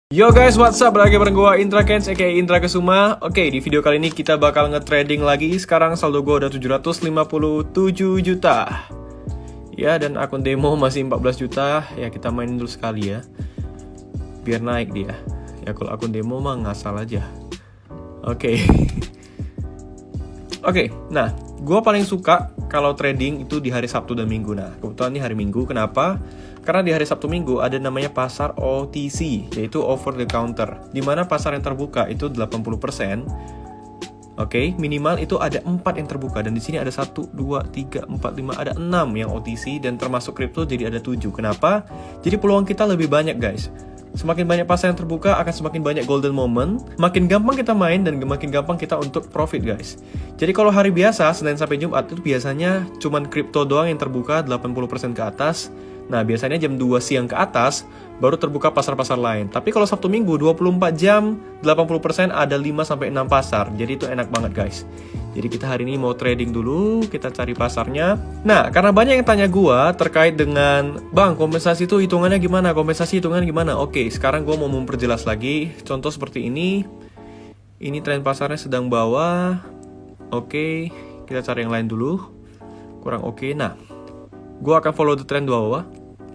Yo guys, what's up? Lagi bareng gue Indra Kens, aka Indra Kesuma. Oke, di video kali ini kita bakal nge-trading lagi. Sekarang saldo gue udah 757 juta. Ya, dan akun demo masih 14 juta. Ya, kita mainin dulu sekali ya, biar naik dia. Ya, kalau akun demo mah ngasal aja. Oke. Oke, nah, gue paling suka kalau trading itu di hari Sabtu dan Minggu. Nah, kebetulan ini hari Minggu. Kenapa? Karena di hari Sabtu Minggu ada namanya pasar OTC, yaitu over the counter, di mana pasar yang terbuka itu 80%. Oke, minimal itu ada 4 yang terbuka, dan di sini ada 1, 2, 3, 4, 5, ada 6 yang OTC, dan termasuk kripto jadi ada 7. Kenapa? Jadi peluang kita lebih banyak guys. Semakin banyak pasar yang terbuka akan semakin banyak golden moment, makin gampang kita main dan makin gampang kita untuk profit guys. Jadi kalau hari biasa, Senin sampai Jumat itu biasanya cuman kripto doang yang terbuka 80% ke atas. Nah, biasanya jam 2 siang ke atas baru terbuka pasar-pasar lain. Tapi kalau Sabtu Minggu 24 jam, 80% ada 5-6 pasar. Jadi itu enak banget guys. Jadi kita hari ini mau trading dulu, kita cari pasarnya. Nah, karena banyak yang tanya gua terkait dengan, "Bang, kompensasi itu hitungannya gimana? Kompensasi hitungannya gimana?" Oke, sekarang gua mau memperjelas lagi. Contoh seperti ini. Ini tren pasarnya sedang bawah. Oke, kita cari yang lain dulu. Kurang oke. Nah, gua akan follow the trend bawah.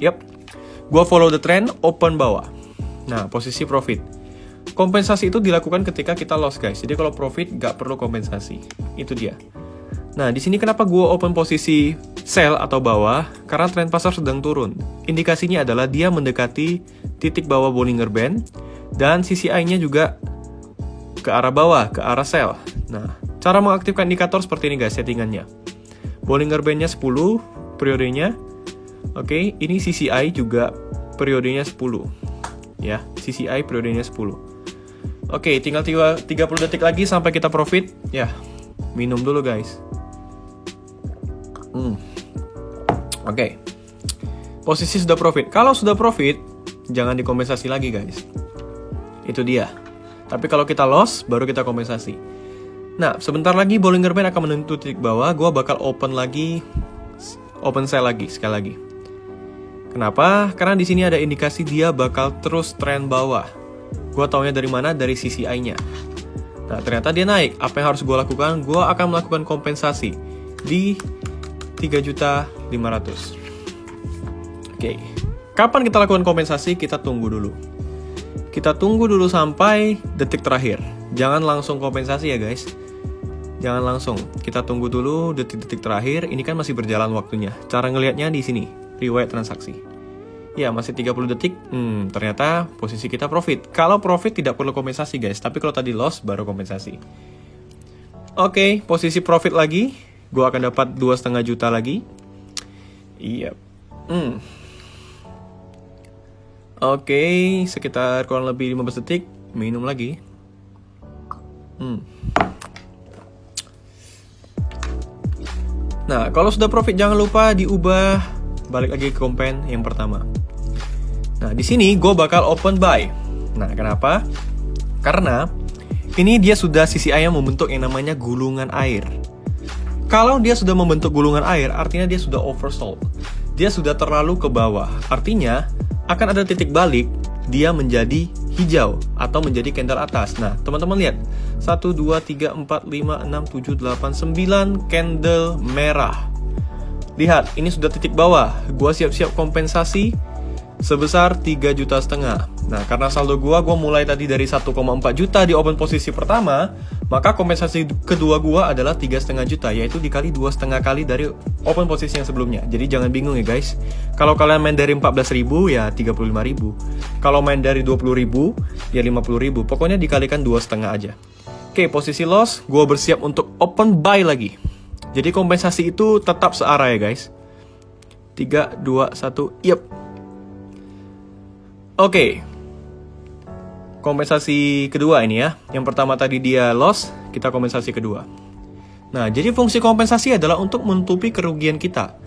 Yap, gua follow the trend, open bawah. Nah, posisi profit. Kompensasi itu dilakukan ketika kita loss guys. Jadi kalau profit gak perlu kompensasi. Itu dia. Nah, di sini kenapa gua open posisi sell atau bawah? Karena tren pasar sedang turun. Indikasinya adalah dia mendekati titik bawah Bollinger Band, dan CCI-nya juga ke arah bawah, ke arah sell. Nah, cara mengaktifkan indikator seperti ini guys settingannya. Bollinger Band-nya 10 periodenya. Oke, ini CCI juga periodenya 10. Ya, CCI periodenya 10. Oke, tinggal 30 detik lagi sampai kita profit. Ya, minum dulu guys. Oke. Posisi sudah profit. Kalau sudah profit, jangan dikompensasi lagi guys. Itu dia. Tapi kalau kita loss, baru kita kompensasi. Nah, sebentar lagi Bollinger Band akan menyentuh titik bawah. Gua bakal open sell lagi sekali lagi. Kenapa? Karena di sini ada indikasi dia bakal terus tren bawah. Gua taunya dari mana? Dari CCI-nya. Nah, ternyata dia naik. Apa yang harus gua lakukan? Gua akan melakukan kompensasi di 3.500.000. Oke. Kapan kita lakukan kompensasi? Kita tunggu dulu. Kita tunggu dulu sampai detik terakhir. Jangan langsung kompensasi ya guys. Jangan langsung. Kita tunggu dulu detik-detik terakhir. Ini kan masih berjalan waktunya. Cara ngelihatnya di sini. Riwayat transaksi. Ya, masih 30 detik. Ternyata posisi kita profit. Kalau profit tidak perlu kompensasi guys. Tapi kalau tadi loss baru kompensasi. Oke, posisi profit lagi. Gue akan dapat 2,5 juta lagi. Iya. Oke, sekitar kurang lebih 15 detik. Minum lagi. Nah, kalau sudah profit jangan lupa diubah balik lagi ke kompen yang pertama. Nah, di sini gue bakal open buy. Nah, kenapa? Karena ini dia sudah CCI yang membentuk yang namanya gulungan air. Kalau dia sudah membentuk gulungan air, artinya dia sudah oversold. Dia sudah terlalu ke bawah. Artinya akan ada titik balik, dia menjadi hijau atau menjadi candle atas. Nah, teman-teman lihat. 1, 2, 3, 4, 5, 6, 7, 8, 9 candle merah. Lihat, ini sudah titik bawah. Gua siap-siap kompensasi sebesar 3,5 juta. Nah, karena saldo gua mulai tadi dari 1,4 juta di open posisi pertama, maka kompensasi kedua gua adalah 3,5 juta, yaitu dikali 2,5 kali dari open posisi yang sebelumnya. Jadi jangan bingung ya guys. Kalau kalian main dari 14.000 ya 35.000. Kalau main dari 20.000 ya 50.000. Pokoknya dikalikan 2,5 aja. Oke, posisi loss, gua bersiap untuk open buy lagi. Jadi kompensasi itu tetap searah ya guys. 3, 2, 1, yep. Oke. Kompensasi kedua ini ya. Yang pertama tadi dia loss, kita kompensasi kedua. Nah, jadi fungsi kompensasi adalah untuk menutupi kerugian kita.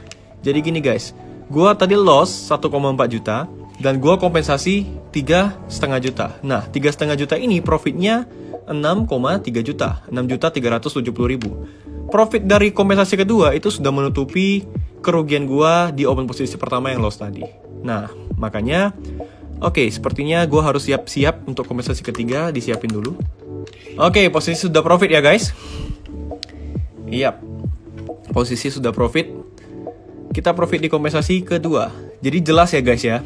Jadi gini guys, gua tadi loss 1,4 juta dan gua kompensasi 3,5 juta. Nah, 3,5 juta ini profitnya 6,3 juta, 6.370.000. Profit dari kompensasi kedua itu sudah menutupi kerugian gua di open posisi pertama yang loss tadi. Nah, makanya Oke, sepertinya gue harus siap-siap untuk kompensasi ketiga, disiapin dulu. Oke, posisi sudah profit ya guys. Iya, posisi sudah profit. Kita profit di kompensasi kedua. Jadi jelas ya guys ya.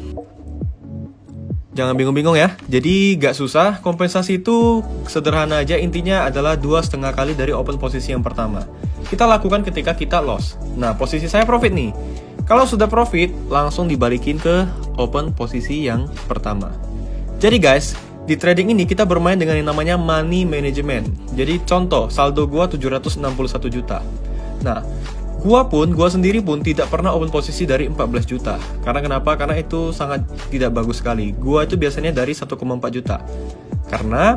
Jangan bingung-bingung ya. Jadi gak susah, kompensasi itu sederhana aja. Intinya adalah 2,5 kali dari open posisi yang pertama. Kita lakukan ketika kita loss. Nah, posisi saya profit nih. Kalau sudah profit, langsung dibalikin ke open posisi yang pertama. Jadi guys, di trading ini kita bermain dengan yang namanya money management. Jadi contoh, saldo gua 761 juta. Nah, gua sendiri pun tidak pernah open posisi dari 14 juta. Karena kenapa? Karena itu sangat tidak bagus sekali. Gua itu biasanya dari 1,4 juta. Karena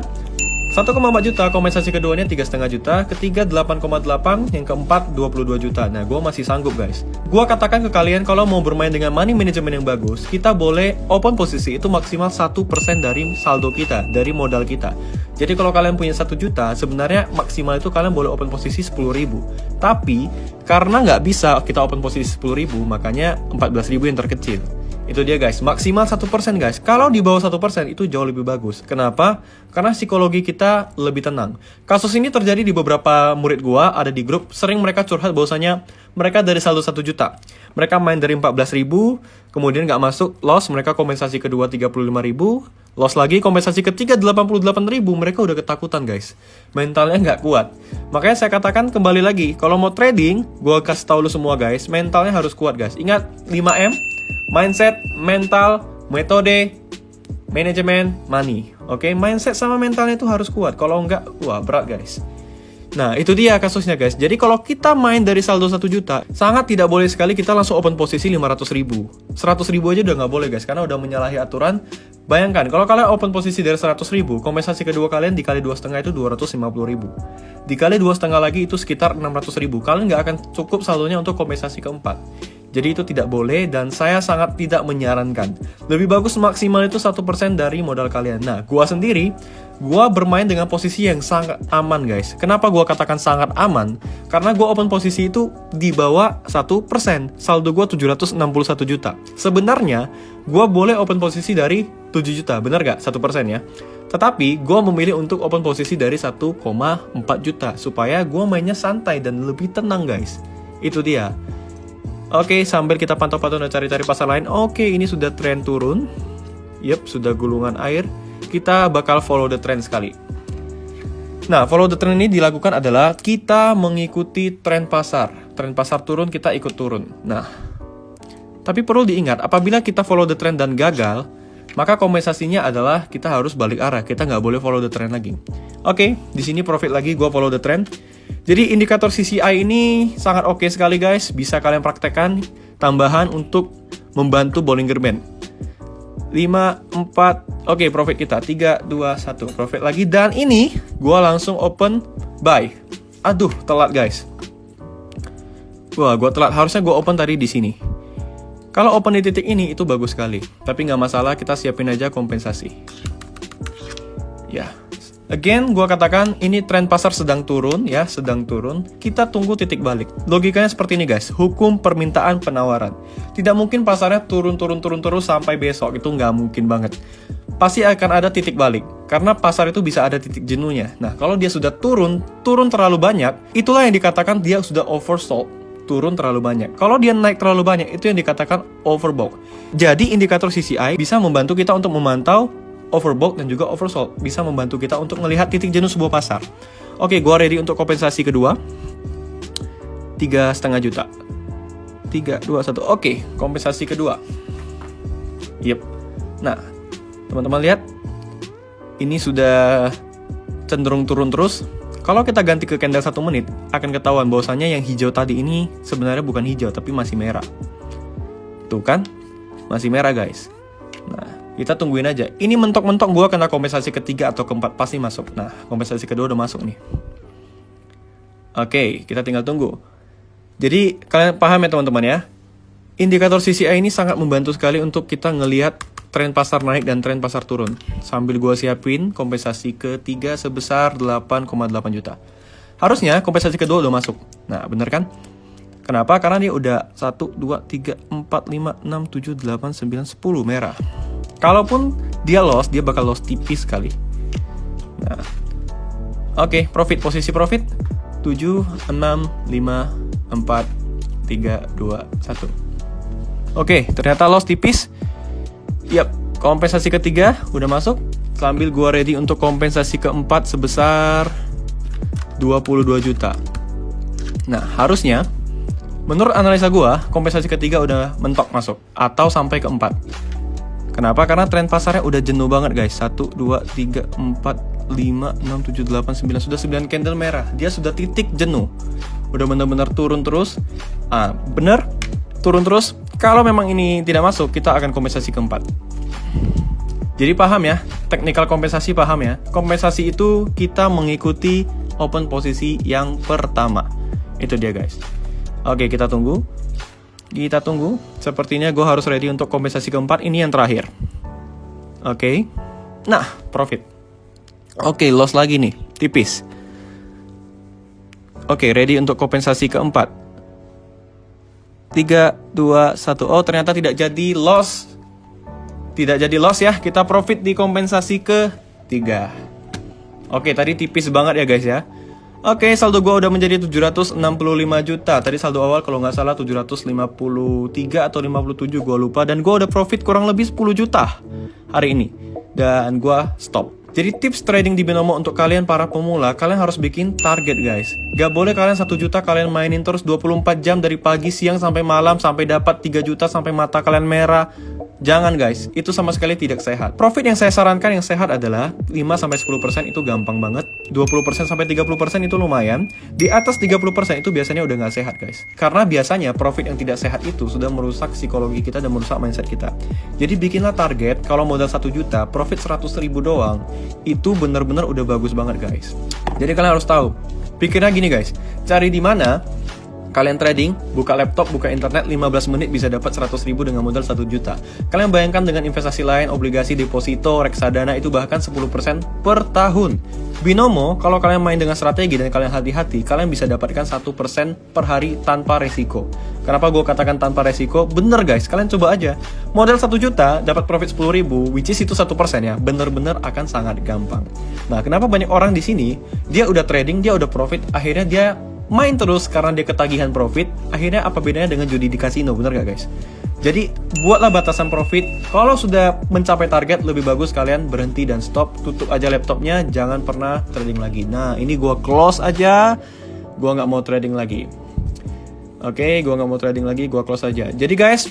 1,4 juta, kompensasi keduanya 3,5 juta, ketiga 8,8, yang keempat 22 juta. Nah, gue masih sanggup guys. Gue katakan ke kalian kalau mau bermain dengan money management yang bagus, kita boleh open posisi itu maksimal 1% dari saldo kita, dari modal kita. Jadi kalau kalian punya 1 juta, sebenarnya maksimal itu kalian boleh open posisi 10.000. Tapi, karena nggak bisa kita open posisi 10.000, makanya 14.000 yang terkecil. Itu dia guys, maksimal 1% guys. Kalau di bawah 1% itu jauh lebih bagus. Kenapa? Karena psikologi kita lebih tenang. Kasus ini terjadi di beberapa murid gua, ada di grup. Sering mereka curhat bahwasanya mereka dari saldo 1 juta. Mereka main dari 14.000, kemudian nggak masuk, loss, mereka kompensasi kedua 35.000, loss lagi, kompensasi ketiga 88.000, mereka udah ketakutan guys. Mentalnya nggak kuat. Makanya saya katakan kembali lagi, kalau mau trading, gua kasih tahu lu semua guys, mentalnya harus kuat guys. Ingat 5M, mindset, mental, metode, manajemen, money. Oke, mindset sama mentalnya itu harus kuat. Kalau enggak, wah berat guys. Nah, itu dia kasusnya guys. Jadi kalau kita main dari saldo 1 juta, sangat tidak boleh sekali kita langsung open posisi 500.000. 100.000 aja udah nggak boleh guys, karena udah menyalahi aturan. Bayangkan, kalau kalian open posisi dari 100.000, kompensasi kedua kalian dikali 2,5 itu 250.000. Dikali 2,5 lagi itu sekitar 600.000. Kalian nggak akan cukup saldonya untuk kompensasi keempat. Jadi itu tidak boleh dan saya sangat tidak menyarankan. Lebih bagus maksimal itu 1% dari modal kalian. Nah, gua sendiri, gua bermain dengan posisi yang sangat aman guys. Kenapa gua katakan sangat aman? Karena gua open posisi itu di bawah 1%. Saldo gua 761 juta. Sebenarnya, gua boleh open posisi dari 7 juta, benar gak? 1% ya. Tetapi, gua memilih untuk open posisi dari 1,4 juta. Supaya gua mainnya santai dan lebih tenang guys. Itu dia. Oke, sambil kita pantau-pantau dan cari-cari pasar lain. Oke, ini sudah tren turun. Yep, sudah gulungan air. Kita bakal follow the trend sekali. Nah, follow the trend ini dilakukan adalah kita mengikuti tren pasar. Tren pasar turun, kita ikut turun. Nah, tapi perlu diingat, apabila kita follow the trend dan gagal, maka kompensasinya adalah kita harus balik arah. Kita nggak boleh follow the trend lagi. Oke, di sini profit lagi, gua follow the trend. Jadi indikator CCI ini sangat oke sekali guys. Bisa kalian praktekkan tambahan untuk membantu Bollinger Band. 5, 4, oke profit kita 3, 2, 1, profit lagi. Dan ini gua langsung open buy. Aduh, telat guys. Wah, gua telat, harusnya gua open tadi di sini. Kalau open di titik ini itu bagus sekali. Tapi nggak masalah, kita siapin aja kompensasi. Ya. Again, gua katakan ini tren pasar sedang turun ya, sedang turun. Kita tunggu titik balik. Logikanya seperti ini guys, hukum permintaan penawaran. Tidak mungkin pasarnya turun terus sampai besok, itu nggak mungkin banget. Pasti akan ada titik balik, karena pasar itu bisa ada titik jenuhnya. Nah, kalau dia sudah turun terlalu banyak, itulah yang dikatakan dia sudah oversold, turun terlalu banyak. Kalau dia naik terlalu banyak, itu yang dikatakan overbought. Jadi indikator CCI bisa membantu kita untuk memantau overbought dan juga oversold, bisa membantu kita untuk melihat titik jenuh sebuah pasar. Oke, gua ready untuk kompensasi kedua. 3,5 juta. 3, 2, 1. Oke, kompensasi kedua. Yep. Nah, teman-teman lihat, ini sudah cenderung turun terus. Kalau kita ganti ke candle 1 menit, akan ketahuan bahwasannya yang hijau tadi ini sebenarnya bukan hijau, tapi masih merah. Tuh kan, masih merah guys. Nah, kita tungguin aja. Ini mentok-mentok gue kena kompensasi ketiga atau keempat pasti masuk. Nah, kompensasi kedua udah masuk nih. Oke, kita tinggal tunggu. Jadi, kalian paham ya teman-teman ya? Indikator CCI ini sangat membantu sekali untuk kita ngelihat tren pasar naik dan tren pasar turun. Sambil gue siapin kompensasi ketiga sebesar 8,8 juta. Harusnya kompensasi kedua udah masuk. Nah, bener kan? Kenapa? Karena dia udah 1, 2, 3, 4, 5, 6, 7, 8, 9, 10 merah. Kalaupun dia loss, dia bakal loss tipis sekali. Nah, oke, profit, posisi profit 7, 6, 5, 4, 3, 2, 1. Oke, ternyata loss tipis. Yap, kompensasi ketiga udah masuk. Sambil gua ready untuk kompensasi keempat sebesar 22 juta. Nah, harusnya menurut analisa gua, kompensasi ketiga udah mentok masuk atau sampai keempat. Kenapa? Karena tren pasarnya udah jenuh banget, guys. 1, 2, 3, 4, 5, 6, 7, 8, 9. Sudah 9 candle merah. Dia sudah titik jenuh. Udah benar-benar turun terus. Bener, turun terus. Kalau memang ini tidak masuk, kita akan kompensasi keempat. Jadi paham ya, teknikal kompensasi paham ya. Kompensasi itu kita mengikuti open posisi yang pertama. Itu dia, guys. Oke, kita tunggu. Kita tunggu. Sepertinya gue harus ready untuk kompensasi keempat. Ini yang terakhir. Oke. Nah, profit. Oke, loss lagi nih, tipis. Oke, ready untuk kompensasi keempat. 3, 2, 1. Oh, ternyata tidak jadi loss. Tidak jadi loss ya, kita profit di kompensasi ketiga. Oke, tadi tipis banget ya guys ya. Oke, saldo gua udah menjadi 765 juta. Tadi saldo awal kalau nggak salah 753 atau 57, gua lupa. Dan gua udah profit kurang lebih 10 juta hari ini. Dan gua stop. Jadi tips trading di Binomo untuk kalian para pemula, kalian harus bikin target guys. Gak boleh kalian 1 juta kalian mainin terus 24 jam dari pagi, siang, sampai malam, sampai dapat 3 juta, sampai mata kalian merah. Jangan guys, itu sama sekali tidak sehat. Profit yang saya sarankan yang sehat adalah 5-10% itu gampang banget. 20-30% itu lumayan. Di atas 30% itu biasanya udah nggak sehat guys. Karena biasanya profit yang tidak sehat itu sudah merusak psikologi kita dan merusak mindset kita. Jadi bikinlah target, kalau modal 1 juta, profit 100 ribu doang. Itu bener-bener udah bagus banget guys. Jadi kalian harus tahu. Pikirnya gini guys, cari di mana kalian trading, buka laptop, buka internet, 15 menit bisa dapat 100 ribu dengan modal 1 juta. Kalian bayangkan dengan investasi lain, obligasi, deposito, reksadana itu bahkan 10% per tahun. Binomo, kalau kalian main dengan strategi dan kalian hati-hati, kalian bisa dapatkan 1% per hari tanpa resiko. Kenapa gue katakan tanpa resiko? Bener guys, kalian coba aja. Modal 1 juta, dapat profit 10 ribu, which is itu 1% ya. Bener-bener akan sangat gampang. Nah, kenapa banyak orang di sini, dia udah trading, dia udah profit, akhirnya dia main terus karena dia ketagihan profit. Akhirnya apa bedanya dengan judi di kasino, bener gak guys? Jadi buatlah batasan profit. Kalau sudah mencapai target, lebih bagus kalian berhenti dan stop. Tutup aja laptopnya, jangan pernah trading lagi. Nah, ini gua close aja. Gua nggak mau trading lagi. Oke, gua nggak mau trading lagi, gua close aja. Jadi guys,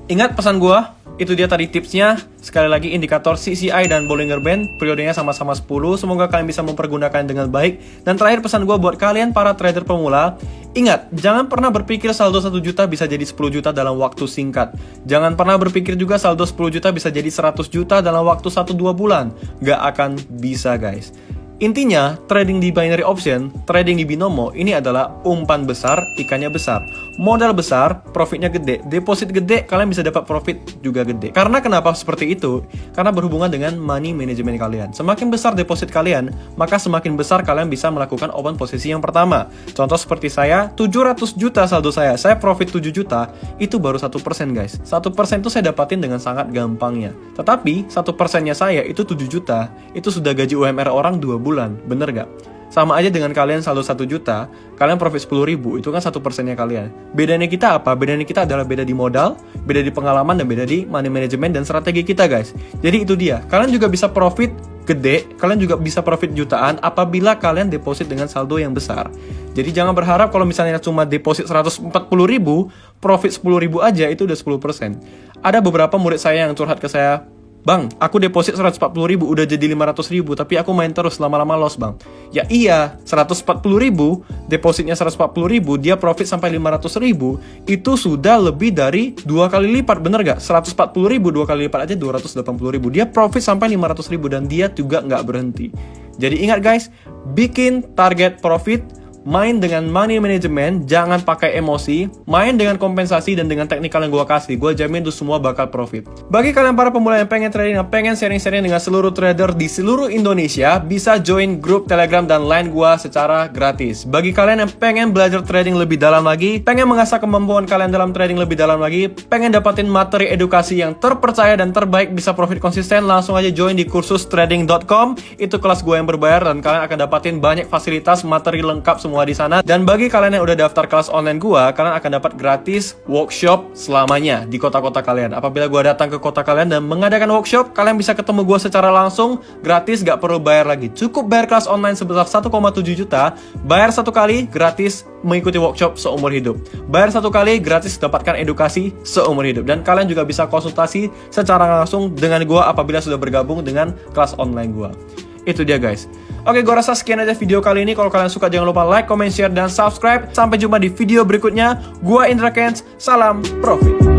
ingat pesan gua. Itu dia tadi tipsnya. Sekali lagi indikator CCI dan Bollinger Band, periodenya sama-sama 10. Semoga kalian bisa mempergunakan dengan baik. Dan terakhir pesan gue buat kalian para trader pemula, ingat, jangan pernah berpikir saldo 1 juta bisa jadi 10 juta dalam waktu singkat. Jangan pernah berpikir juga saldo 10 juta bisa jadi 100 juta dalam waktu 1-2 bulan. Gak akan bisa guys. Intinya, trading di binary option, trading di Binomo, ini adalah umpan besar, ikannya besar. Modal besar, profitnya gede. Deposit gede, kalian bisa dapat profit juga gede. Karena kenapa seperti itu? Karena berhubungan dengan money management kalian. Semakin besar deposit kalian, maka semakin besar kalian bisa melakukan open posisi yang pertama. Contoh seperti saya, 700 juta saldo saya profit 7 juta, itu baru 1% guys. 1% itu saya dapatin dengan sangat gampangnya. Tetapi, 1%-nya saya itu 7 juta, itu sudah gaji UMR orang 2 bulan, bener gak? Sama aja dengan kalian saldo 1 juta, kalian profit 10 ribu, itu kan 1%-nya kalian. Bedanya kita apa? Bedanya kita adalah beda di modal, beda di pengalaman, dan beda di money management dan strategi kita guys. Jadi itu dia, kalian juga bisa profit gede, kalian juga bisa profit jutaan apabila kalian deposit dengan saldo yang besar. Jadi jangan berharap kalau misalnya cuma deposit 140 ribu, profit 10 ribu aja itu udah 10%. Ada beberapa murid saya yang curhat ke saya, Bang, aku deposit 140 ribu, udah jadi 500 ribu, tapi aku main terus, lama-lama loss bang. Ya iya, 140 ribu, depositnya 140 ribu, dia profit sampai 500 ribu, itu sudah lebih dari 2 kali lipat, bener gak? 140 ribu, 2 kali lipat aja 280 ribu, dia profit sampai 500 ribu, dan dia juga nggak berhenti. Jadi ingat guys, bikin target profit, main dengan money management, jangan pakai emosi, main dengan kompensasi dan dengan teknikal yang gue kasih, gue jamin itu semua bakal profit. Bagi kalian para pemula yang pengen trading, yang pengen sharing-sharing dengan seluruh trader di seluruh Indonesia, bisa join grup Telegram dan Line gue secara gratis. Bagi kalian yang pengen belajar trading lebih dalam lagi, pengen mengasah kemampuan kalian dalam trading lebih dalam lagi, pengen dapatin materi edukasi yang terpercaya dan terbaik, bisa profit konsisten, langsung aja join di kursus trading.com. Itu kelas gue yang berbayar dan kalian akan dapatin banyak fasilitas, materi lengkap semua di sana. Dan bagi kalian yang udah daftar kelas online gua, kalian akan dapat gratis workshop selamanya di kota-kota kalian. Apabila gua datang ke kota kalian dan mengadakan workshop, kalian bisa ketemu gua secara langsung, gratis, gak perlu bayar lagi. Cukup bayar kelas online sebesar 1,7 juta, bayar satu kali, gratis mengikuti workshop seumur hidup. Bayar satu kali, gratis dapatkan edukasi seumur hidup. Dan kalian juga bisa konsultasi secara langsung dengan gua apabila sudah bergabung dengan kelas online gua. Itu dia guys. Oke, gue rasa sekian aja video kali ini. Kalau kalian suka jangan lupa like, comment, share, dan subscribe. Sampai jumpa di video berikutnya. Gua Indra Kents, salam profit.